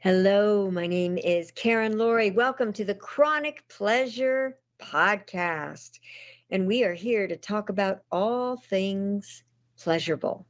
Hello, my name is Karen Laurie. Welcome to the Chronic Pleasure Podcast. And we are here to talk about all things pleasurable.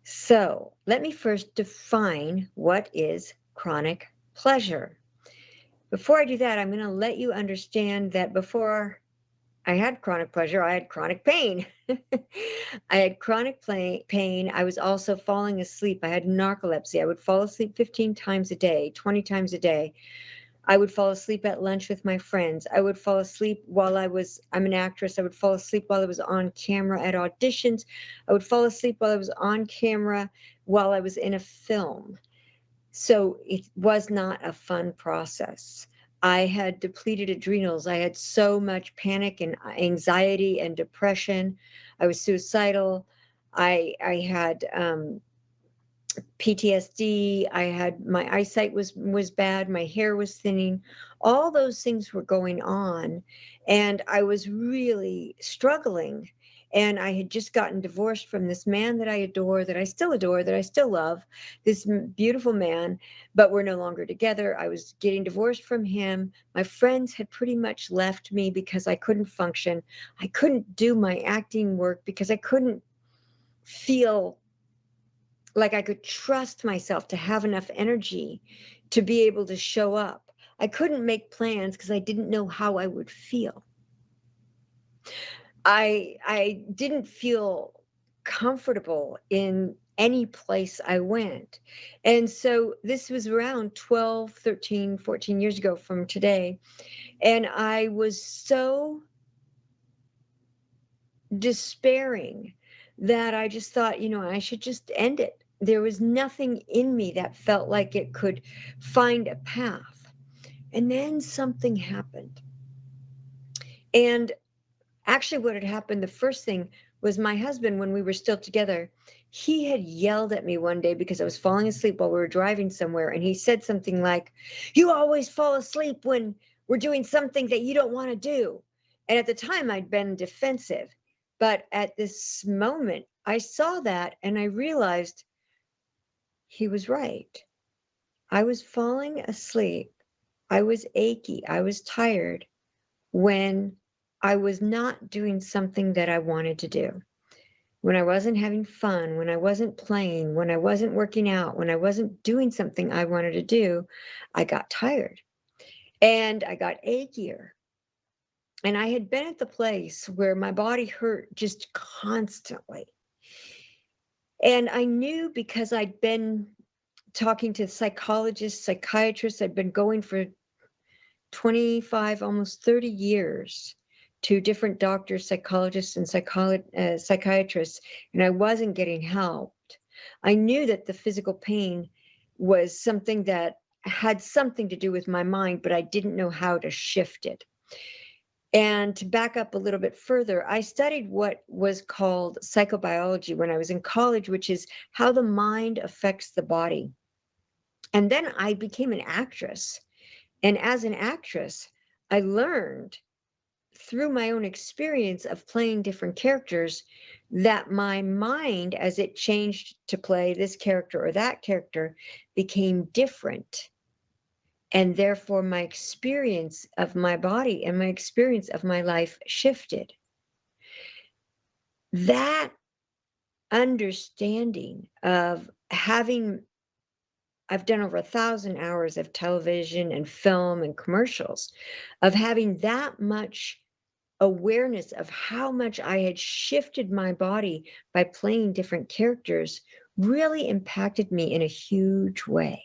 So, let me first define what is chronic pleasure. Before I do that, I'm going to let you understand that before I had chronic pleasure, I had chronic pain. I had chronic pain. I was also falling asleep. I had narcolepsy. I would fall asleep 15 times a day, 20 times a day. I would fall asleep at lunch with my friends. I would fall asleep I'm an actress. I would fall asleep while I was on camera at auditions. I would fall asleep while I was on camera while I was in a film. So it was not a fun process. I had depleted adrenals. I had so much panic and anxiety and depression. I was suicidal. I had PTSD. My eyesight was bad. My hair was thinning. All those things were going on, and I was really struggling. And I had just gotten divorced from this man that I adore, that I still love, this beautiful man, but we're no longer together. I was getting divorced from him. My friends had pretty much left me because I couldn't function. I couldn't do my acting work because I couldn't feel like I could trust myself to have enough energy to be able to show up. I couldn't make plans because I didn't know how I would feel. I didn't feel comfortable in any place I went. And so this was around 12, 13, 14 years ago from today. And I was so despairing that I just thought, I should just end it. There was nothing in me that felt like it could find a path. And then something happened. And actually, what had happened, the first thing was my husband, when we were still together, he had yelled at me one day because I was falling asleep while we were driving somewhere. And he said something like, "You always fall asleep when we're doing something that you don't want to do." And at the time, I'd been defensive. But at this moment, I saw that and I realized he was right. I was falling asleep. I was achy. I was tired when I was not doing something that I wanted to do. When I wasn't having fun, when I wasn't playing, when I wasn't working out, when I wasn't doing something I wanted to do, I got tired and I got achier. And I had been at the place where my body hurt just constantly. And I knew because I'd been talking to psychologists, psychiatrists, I'd been going for 25, almost 30 years to different doctors, psychologists, and psychiatrists, and I wasn't getting helped. I knew that the physical pain was something that had something to do with my mind, but I didn't know how to shift it. And to back up a little bit further, I studied what was called psychobiology when I was in college, which is how the mind affects the body. And then I became an actress. And as an actress, I learned through my own experience of playing different characters that my mind, as it changed to play this character or that character, became different. And therefore, my experience of my body and my experience of my life shifted. That understanding of I've done over 1,000 hours of television and film and commercials, of having that much awareness of how much I had shifted my body by playing different characters really impacted me in a huge way.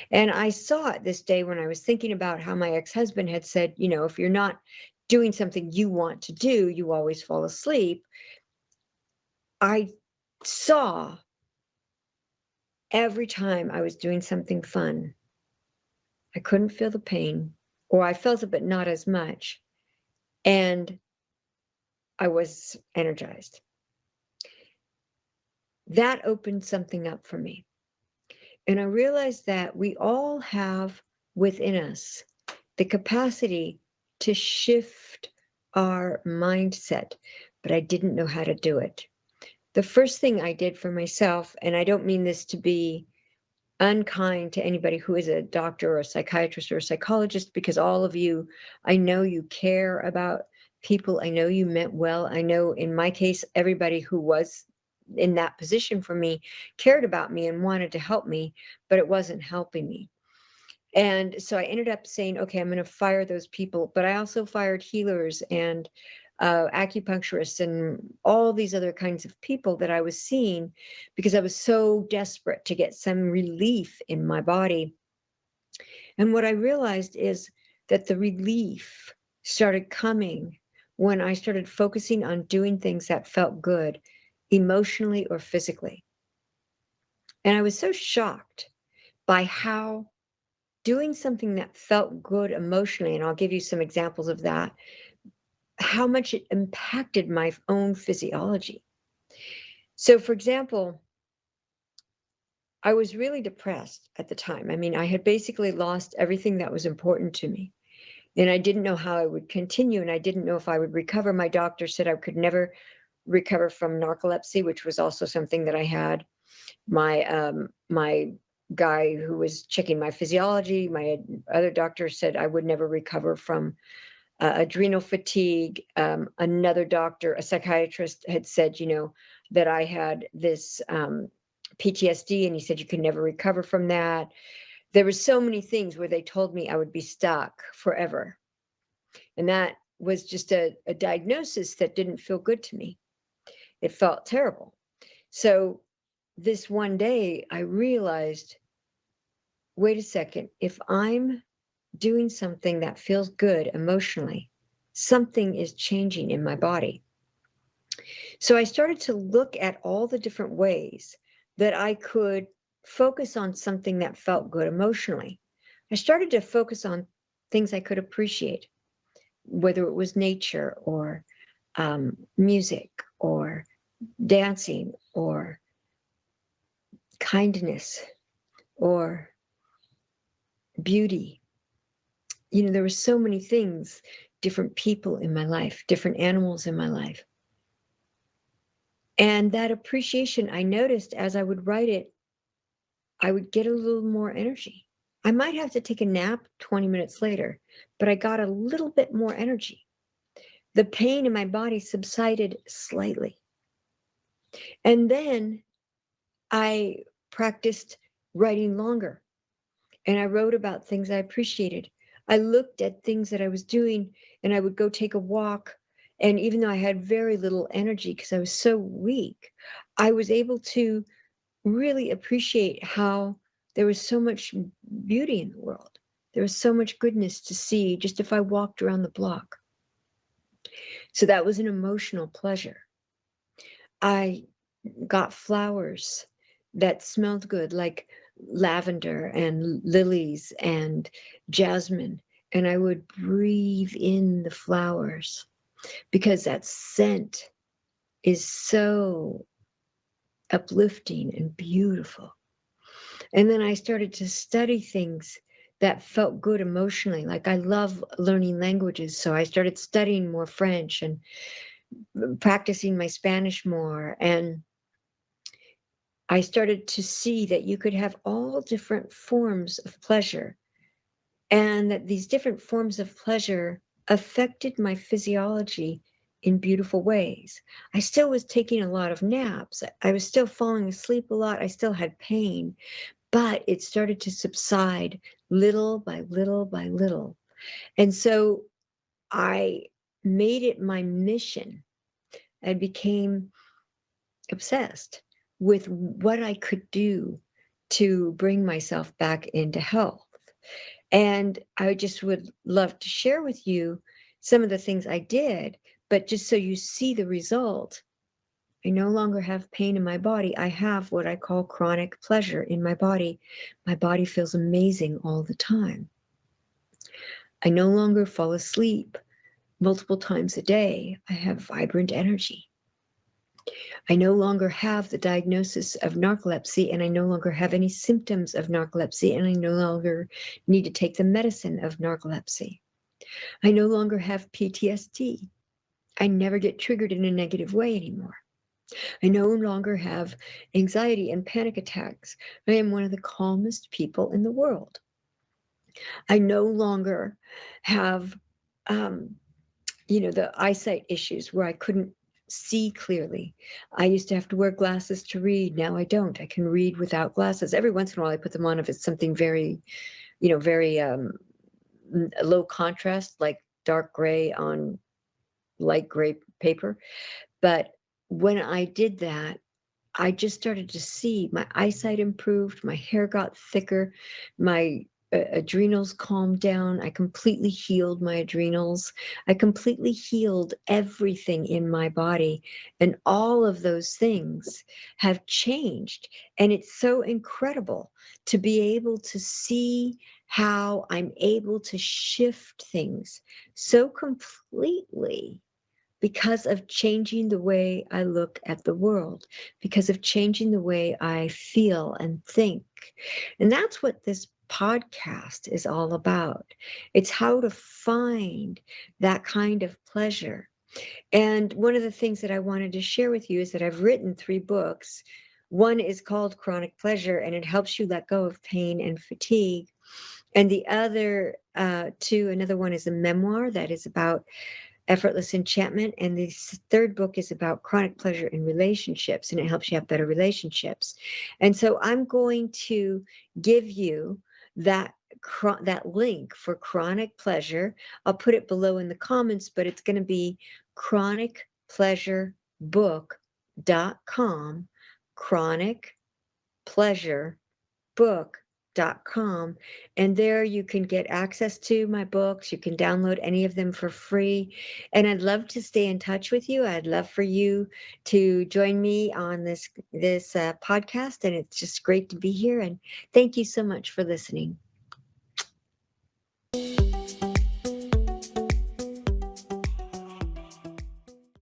And I saw it this day when I was thinking about how my ex-husband had said, if you're not doing something you want to do, you always fall asleep. I saw every time I was doing something fun, I couldn't feel the pain, or I felt it, but not as much. And I was energized. That opened something up for me. And I realized that we all have within us the capacity to shift our mindset, but I didn't know how to do it. The first thing I did for myself, and I don't mean this to be unkind to anybody who is a doctor or a psychiatrist or a psychologist, because all of you, I know you care about people. I know you meant well. I know in my case, everybody who was in that position for me cared about me and wanted to help me, but it wasn't helping me. And so I ended up saying, okay, I'm going to fire those people. But I also fired healers and acupuncturists and all these other kinds of people that I was seeing, because I was so desperate to get some relief in my body. And what I realized is that the relief started coming when I started focusing on doing things that felt good, emotionally or physically. And I was so shocked by how doing something that felt good emotionally, and I'll give you some examples of that, how much it impacted my own physiology. So, for example, I was really depressed at the time. I mean, I had basically lost everything that was important to me, and I didn't know how I would continue, and I didn't know if I would recover. My doctor said I could never recover from narcolepsy, which was also something that I had. My guy who was checking my physiology, my other doctor said I would never recover from adrenal fatigue. Another doctor, a psychiatrist, had said, that I had this PTSD, and he said you could never recover from that. There were so many things where they told me I would be stuck forever. And that was just a diagnosis that didn't feel good to me. It felt terrible. So this one day I realized, wait a second, if I'm doing something that feels good emotionally, something is changing in my body. So I started to look at all the different ways that I could focus on something that felt good emotionally. I started to focus on things I could appreciate, whether it was nature or music or dancing or kindness or beauty. There were so many things, different people in my life, different animals in my life. And that appreciation, I noticed as I would write it, I would get a little more energy. I might have to take a nap 20 minutes later, but I got a little bit more energy. The pain in my body subsided slightly. And then I practiced writing longer, and I wrote about things I appreciated. I looked at things that I was doing, and I would go take a walk. And even though I had very little energy because I was so weak, I was able to really appreciate how there was so much beauty in the world. There was so much goodness to see just if I walked around the block. So that was an emotional pleasure. I got flowers that smelled good, like lavender and lilies and jasmine. And I would breathe in the flowers because that scent is so uplifting and beautiful. And then I started to study things that felt good emotionally. Like I love learning languages. So I started studying more French and practicing my Spanish more. And I started to see that you could have all different forms of pleasure, and that these different forms of pleasure affected my physiology in beautiful ways. I still was taking a lot of naps. I was still falling asleep a lot. I still had pain, but it started to subside little by little by little. And so I made it my mission. I became obsessed with what I could do to bring myself back into health. And I just would love to share with you some of the things I did, but just so you see the result, I no longer have pain in my body. I have what I call chronic pleasure in my body. My body feels amazing all the time. I no longer fall asleep multiple times a day. I have vibrant energy. I no longer have the diagnosis of narcolepsy, and I no longer have any symptoms of narcolepsy, and I no longer need to take the medicine of narcolepsy. I no longer have PTSD. I never get triggered in a negative way anymore. I no longer have anxiety and panic attacks. I am one of the calmest people in the world. I no longer have, um, the eyesight issues where I couldn't see clearly. I used to have to wear glasses to read. Now I don't. I can read without glasses. Every once in a while, I put them on if it's something very, very low contrast, like dark gray on light gray paper. But when I did that, I just started to see my eyesight improved, my hair got thicker, my adrenals calmed down. I completely healed my adrenals. I completely healed everything in my body. And all of those things have changed. And it's so incredible to be able to see how I'm able to shift things so completely because of changing the way I look at the world, because of changing the way I feel and think. And that's what this podcast is all about. It's how to find that kind of pleasure. And one of the things that I wanted to share with you is that I've written 3 books. One is called Chronic Pleasure, and it helps you let go of pain and fatigue. And the other another one is a memoir that is about effortless enchantment. And the third book is about chronic pleasure in relationships, and it helps you have better relationships. And so I'm going to give you that that link for chronic pleasure. I'll put it below in the comments, but it's going to be chronicpleasurebook.com, chronicpleasurebook.com, and there you can get access to my books. You can download any of them for free, and I'd love to stay in touch with you. I'd love for you to join me on this podcast, and it's just great to be here, and thank you so much for listening.